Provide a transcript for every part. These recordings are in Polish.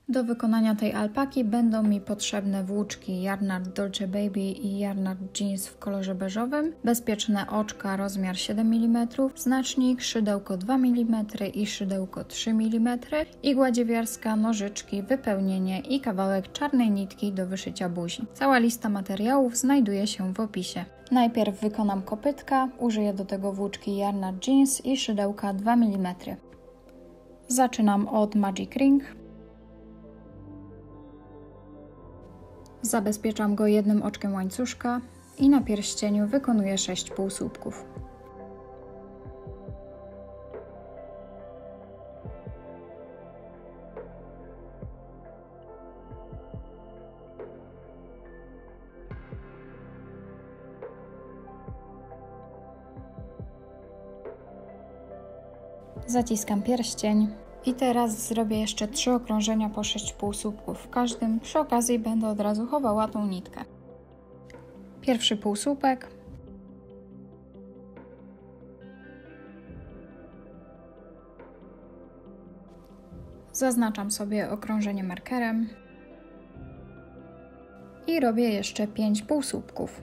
Do wykonania tej alpaki będą mi potrzebne włóczki Yarnart Dolce Baby i Yarnart Jeans w kolorze beżowym, bezpieczne oczka rozmiar 7 mm, znacznik, szydełko 2 mm i szydełko 3 mm, igła dziewiarska, nożyczki, wypełnienie i kawałek czarnej nitki do wyszycia buzi. Cała lista materiałów znajduje się w opisie. Najpierw wykonam kopytka, użyję do tego włóczki Yarnart Jeans i szydełka 2 mm. Zaczynam od Magic Ring. Zabezpieczam go jednym oczkiem łańcuszka i na pierścieniu wykonuję 6 półsłupków. Zaciskam pierścień. I teraz zrobię jeszcze 3 okrążenia po 6 półsłupków w każdym. Przy okazji będę od razu chowała tą nitkę. Pierwszy półsłupek. Zaznaczam sobie okrążenie markerem. I robię jeszcze 5 półsłupków.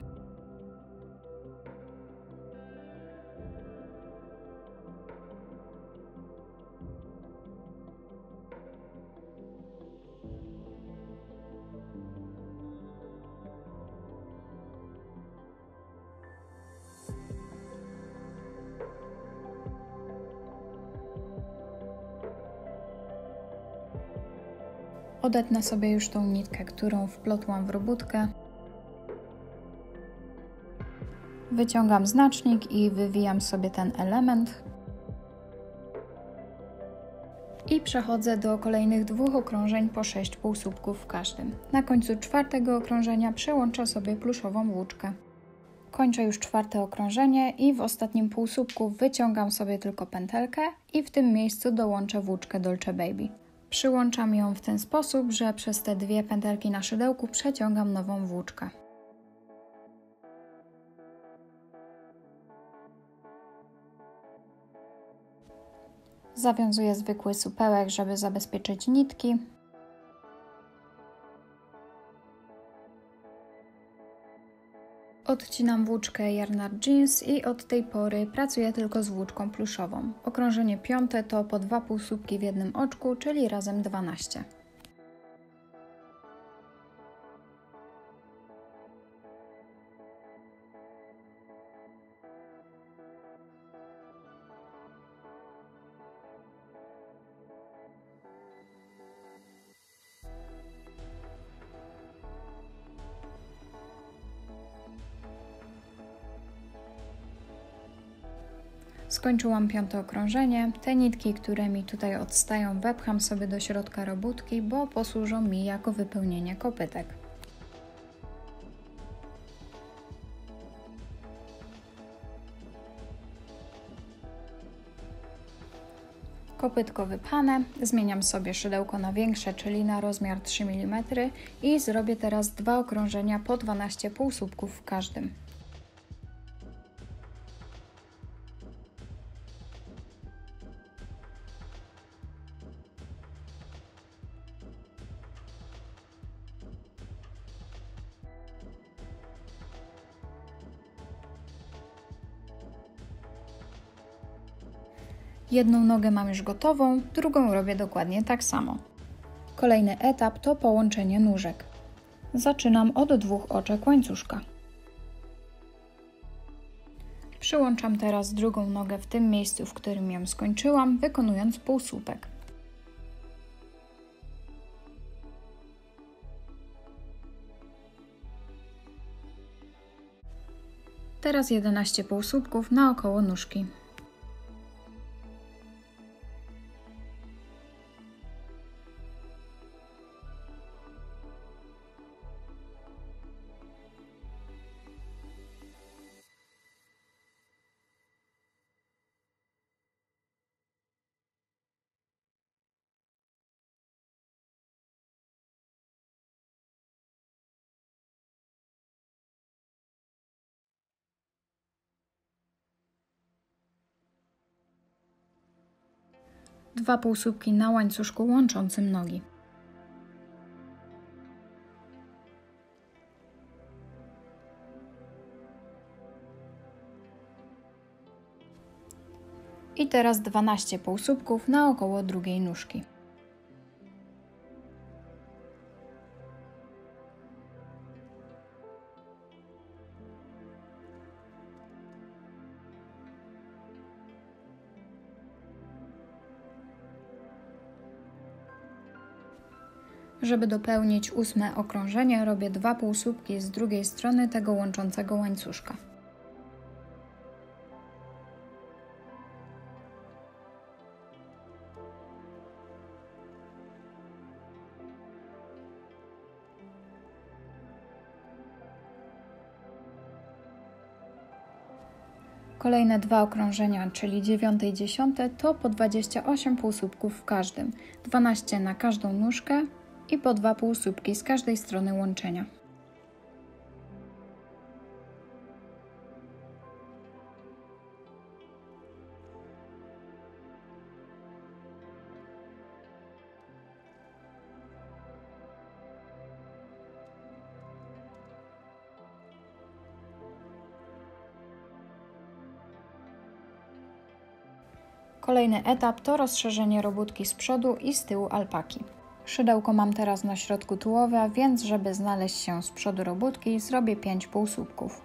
Odetnę sobie już tą nitkę, którą wplotłam w robótkę. Wyciągam znacznik i wywijam sobie ten element. I przechodzę do kolejnych 2 okrążeń po 6 półsłupków w każdym. Na końcu 4. okrążenia przełączę sobie pluszową włóczkę. Kończę już 4. okrążenie i w ostatnim półsłupku wyciągam sobie tylko pętelkę i w tym miejscu dołączę włóczkę Dolce Baby. Przyłączam ją w ten sposób, że przez te 2 pętelki na szydełku przeciągam nową włóczkę. Zawiązuję zwykły supełek, żeby zabezpieczyć nitki. Odcinam włóczkę Yarnart Jeans i od tej pory pracuję tylko z włóczką pluszową. Okrążenie 5 to po 2 półsłupki w jednym oczku, czyli razem 12. Skończyłam 5. okrążenie. Te nitki, które mi tutaj odstają, wepcham sobie do środka robótki, bo posłużą mi jako wypełnienie kopytek. Kopytko wypchane, zmieniam sobie szydełko na większe, czyli na rozmiar 3 mm i zrobię teraz 2 okrążenia po 12 półsłupków w każdym. Jedną nogę mam już gotową, drugą robię dokładnie tak samo. Kolejny etap to połączenie nóżek. Zaczynam od 2 oczek łańcuszka. Przyłączam teraz drugą nogę w tym miejscu, w którym ją skończyłam, wykonując półsłupek. Teraz 11 półsłupków naokoło nóżki. Dwa półsłupki na łańcuszku łączącym nogi. I teraz 12 półsłupków naokoło drugiej nóżki. Żeby dopełnić 8 okrążenie, robię 2 półsłupki z drugiej strony tego łączącego łańcuszka. Kolejne 2 okrążenia, czyli 9 i 10, to po 28 półsłupków w każdym, 12 na każdą nóżkę i po 2 półsłupki z każdej strony łączenia. Kolejny etap to rozszerzenie robótki z przodu i z tyłu alpaki. Szydełko mam teraz na środku tułowia, więc żeby znaleźć się z przodu robótki, zrobię 5 półsłupków.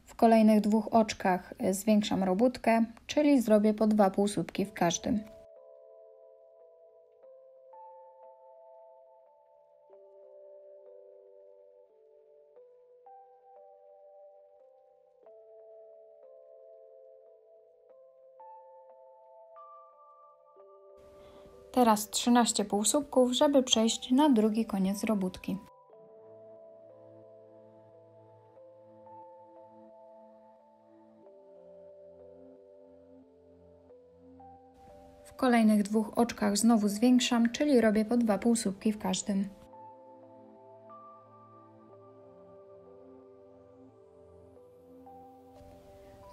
W kolejnych 2 oczkach zwiększam robótkę, czyli zrobię po 2 półsłupki w każdym. Teraz 13 półsłupków, żeby przejść na drugi koniec robótki. W kolejnych 2 oczkach znowu zwiększam, czyli robię po 2 półsłupki w każdym.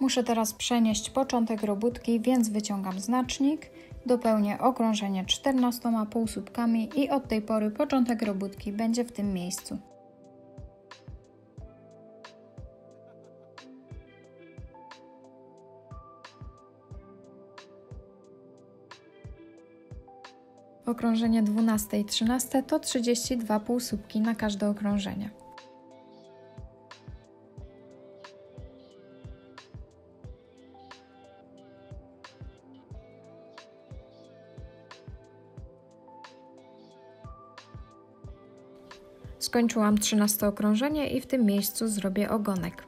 Muszę teraz przenieść początek robótki, więc wyciągam znacznik, dopełnię okrążenie 14 półsłupkami i od tej pory początek robótki będzie w tym miejscu. Okrążenie 12 i 13 to 32 półsłupki na każde okrążenie. Skończyłam 13 okrążenie i w tym miejscu zrobię ogonek.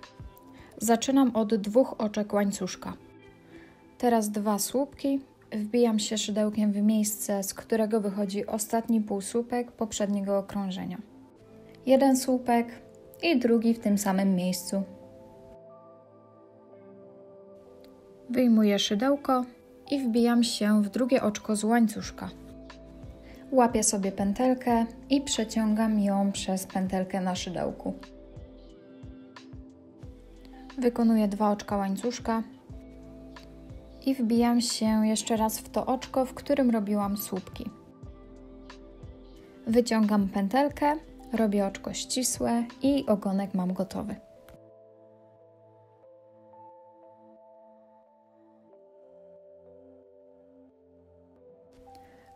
Zaczynam od 2 oczek łańcuszka. Teraz 2 słupki, wbijam się szydełkiem w miejsce, z którego wychodzi ostatni półsłupek poprzedniego okrążenia. 1 słupek i drugi w tym samym miejscu. Wyjmuję szydełko i wbijam się w drugie oczko z łańcuszka. Łapię sobie pętelkę i przeciągam ją przez pętelkę na szydełku. Wykonuję 2 oczka łańcuszka i wbijam się jeszcze raz w to oczko, w którym robiłam słupki. Wyciągam pętelkę, robię oczko ścisłe i ogonek mam gotowy.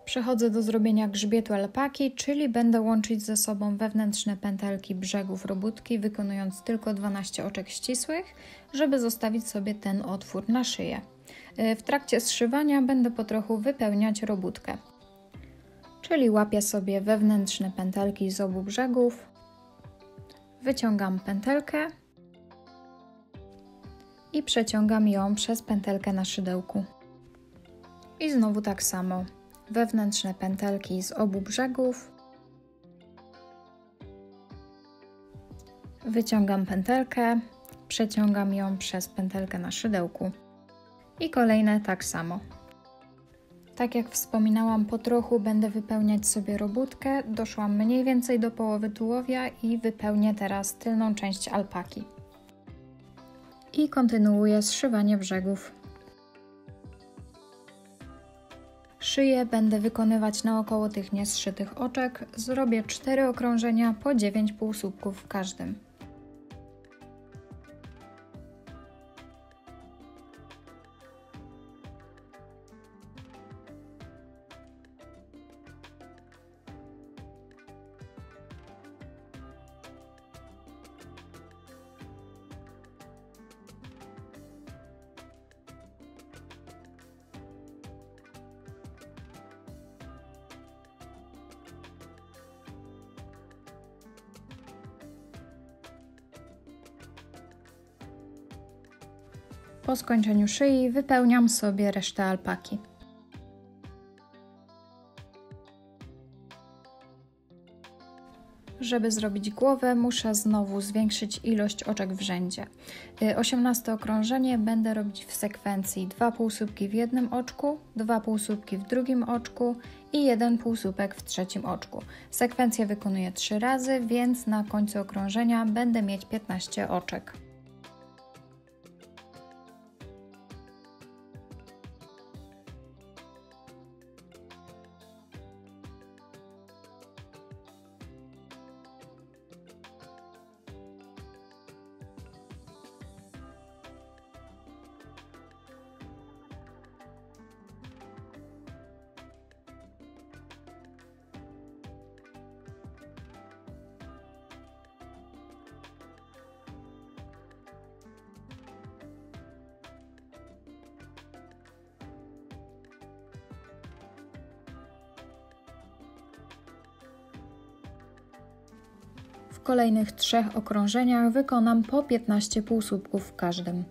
Przechodzę do zrobienia grzbietu alpaki, czyli będę łączyć ze sobą wewnętrzne pętelki brzegów robótki, wykonując tylko 12 oczek ścisłych, żeby zostawić sobie ten otwór na szyję. W trakcie zszywania będę po trochu wypełniać robótkę. Czyli łapię sobie wewnętrzne pętelki z obu brzegów, wyciągam pętelkę i przeciągam ją przez pętelkę na szydełku. I znowu tak samo. Wewnętrzne pętelki z obu brzegów, wyciągam pętelkę, przeciągam ją przez pętelkę na szydełku i kolejne tak samo. Tak jak wspominałam, po trochu będę wypełniać sobie robótkę, doszłam mniej więcej do połowy tułowia i wypełnię teraz tylną część alpaki. I kontynuuję zszywanie brzegów. Szyję będę wykonywać naokoło tych niezszytych oczek. Zrobię 4 okrążenia po 9 półsłupków w każdym. Po skończeniu szyi wypełniam sobie resztę alpaki. Żeby zrobić głowę, muszę znowu zwiększyć ilość oczek w rzędzie. 18 okrążenie będę robić w sekwencji 2 półsłupki w jednym oczku, 2 półsłupki w drugim oczku i 1 półsłupek w trzecim oczku. Sekwencję wykonuję 3 razy, więc na końcu okrążenia będę mieć 15 oczek. W kolejnych 3 okrążeniach wykonam po 15 półsłupków w każdym.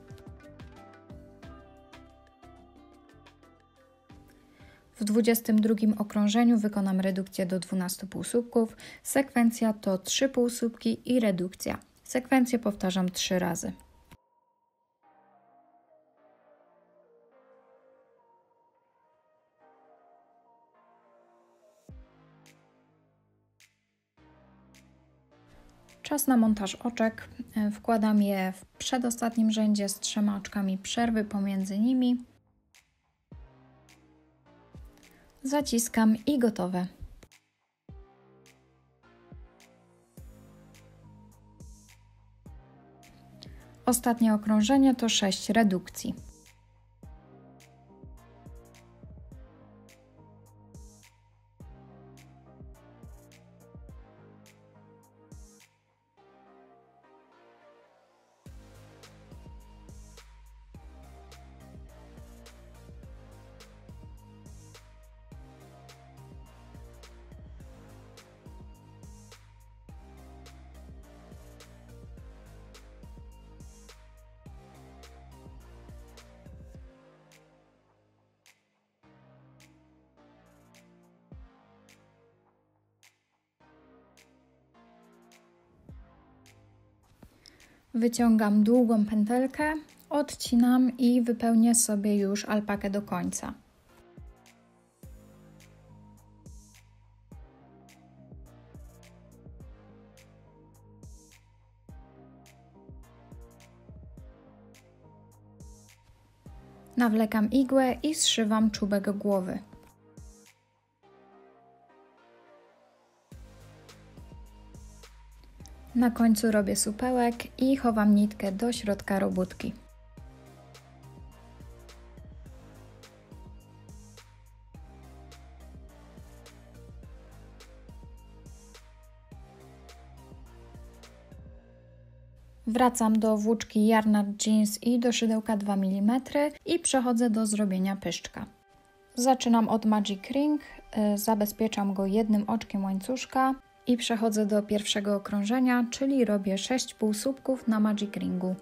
W 22 okrążeniu wykonam redukcję do 12 półsłupków. Sekwencja to 3 półsłupki i redukcja. Sekwencję powtarzam 3 razy. Czas na montaż oczek. Wkładam je w przedostatnim rzędzie z 3 oczkami przerwy pomiędzy nimi. Zaciskam i gotowe. Ostatnie okrążenie to 6 redukcji. Wyciągam długą pętelkę, odcinam i wypełnię sobie już alpakę do końca. Nawlekam igłę i zszywam czubek głowy. Na końcu robię supełek i chowam nitkę do środka robótki. Wracam do włóczki Yarnard Jeans i do szydełka 2 mm i przechodzę do zrobienia pyszczka. Zaczynam od Magic Ring, zabezpieczam go jednym oczkiem łańcuszka i przechodzę do pierwszego okrążenia, czyli robię 6 półsłupków na Magic Ringu.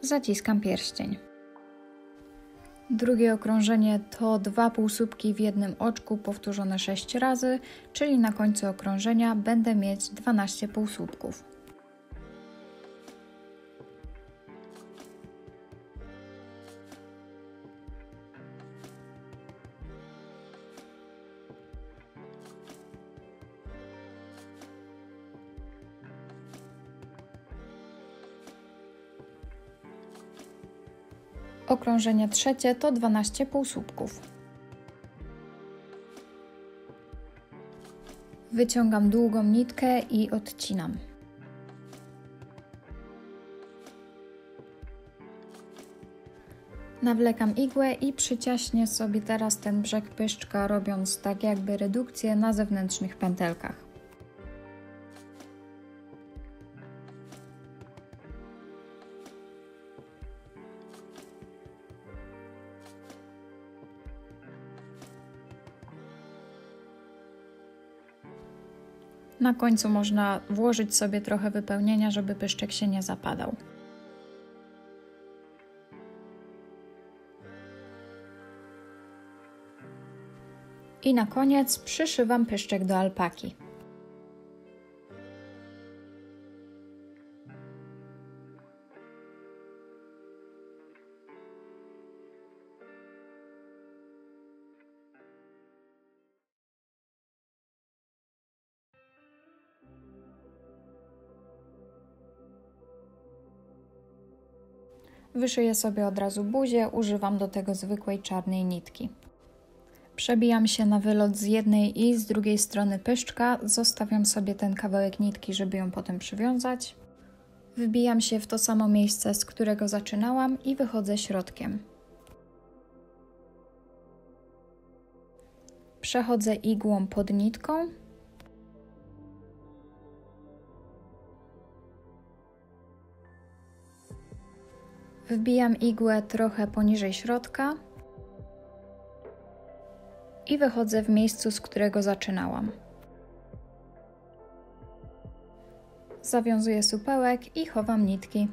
Zaciskam pierścień. Drugie okrążenie to 2 półsłupki w jednym oczku powtórzone 6 razy, czyli na końcu okrążenia będę mieć 12 półsłupków. Okrążenie trzecie to 12 półsłupków. Wyciągam długą nitkę i odcinam. Nawlekam igłę i przyciaśnię sobie teraz ten brzeg pyszczka, robiąc tak jakby redukcję na zewnętrznych pętelkach. Na końcu można włożyć sobie trochę wypełnienia, żeby pyszczek się nie zapadał. I na koniec przyszywam pyszczek do alpaki. Wyszyję sobie od razu buzię, używam do tego zwykłej czarnej nitki. Przebijam się na wylot z jednej i z drugiej strony pyszczka, zostawiam sobie ten kawałek nitki, żeby ją potem przywiązać. Wbijam się w to samo miejsce, z którego zaczynałam i wychodzę środkiem. Przechodzę igłą pod nitką. Wbijam igłę trochę poniżej środka i wychodzę w miejscu, z którego zaczynałam. Zawiązuję supełek i chowam nitki.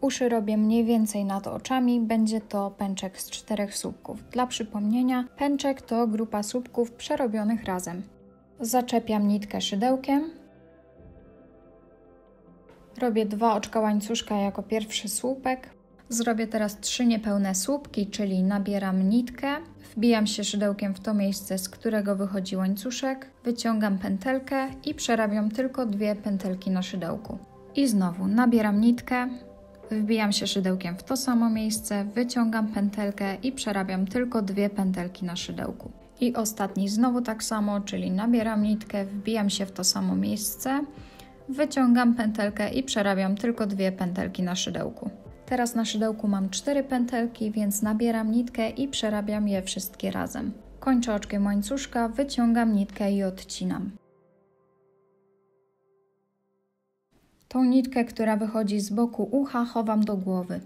Uszy robię mniej więcej nad oczami, będzie to pęczek z 4 słupków. Dla przypomnienia, pęczek to grupa słupków przerobionych razem. Zaczepiam nitkę szydełkiem. Robię 2 oczka łańcuszka jako pierwszy słupek. Zrobię teraz 3 niepełne słupki, czyli nabieram nitkę, wbijam się szydełkiem w to miejsce, z którego wychodzi łańcuszek, wyciągam pętelkę i przerabiam tylko 2 pętelki na szydełku. I znowu nabieram nitkę, wbijam się szydełkiem w to samo miejsce, wyciągam pętelkę i przerabiam tylko 2 pętelki na szydełku. I ostatni znowu tak samo, czyli nabieram nitkę, wbijam się w to samo miejsce, wyciągam pętelkę i przerabiam tylko 2 pętelki na szydełku. Teraz na szydełku mam 4 pętelki, więc nabieram nitkę i przerabiam je wszystkie razem. Kończę oczkiem łańcuszka, wyciągam nitkę i odcinam. Tą nitkę, która wychodzi z boku ucha, chowam do głowy.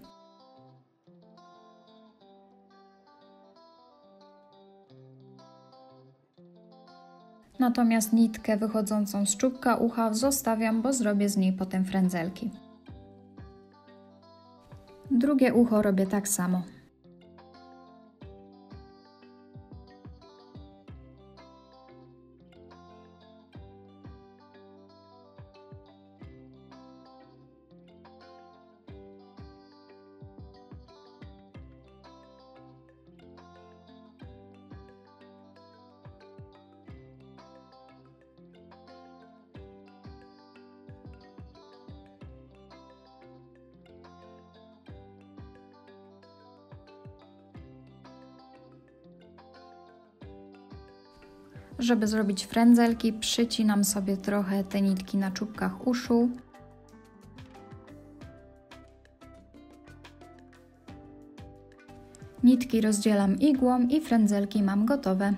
Natomiast nitkę wychodzącą z czubka ucha zostawiam, bo zrobię z niej potem frędzelki. Drugie ucho robię tak samo. Żeby zrobić frędzelki, przycinam sobie trochę te nitki na czubkach uszu. Nitki rozdzielam igłą i frędzelki mam gotowe.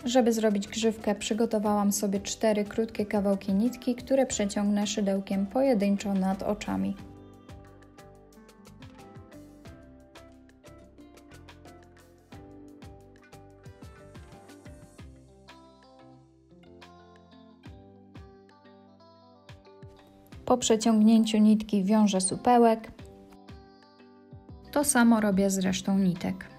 Żeby zrobić grzywkę, przygotowałam sobie 4 krótkie kawałki nitki, które przeciągnę szydełkiem pojedynczo nad oczami. Po przeciągnięciu nitki wiążę supełek. To samo robię z resztą nitek.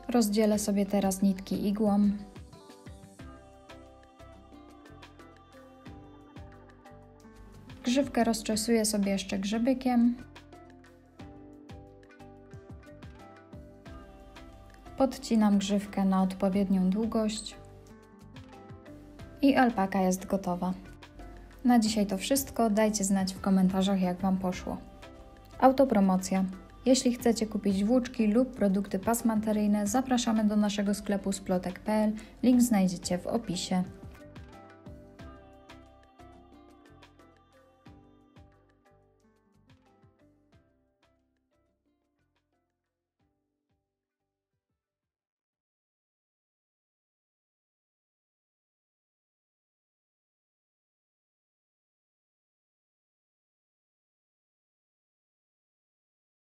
Rozdzielę sobie teraz nitki igłą. Grzywkę rozczesuję sobie jeszcze grzebykiem. Podcinam grzywkę na odpowiednią długość. I alpaka jest gotowa. Na dzisiaj to wszystko. Dajcie znać w komentarzach, jak Wam poszło. Autopromocja. Jeśli chcecie kupić włóczki lub produkty pasmanteryjne, zapraszamy do naszego sklepu splotek.pl. Link znajdziecie w opisie.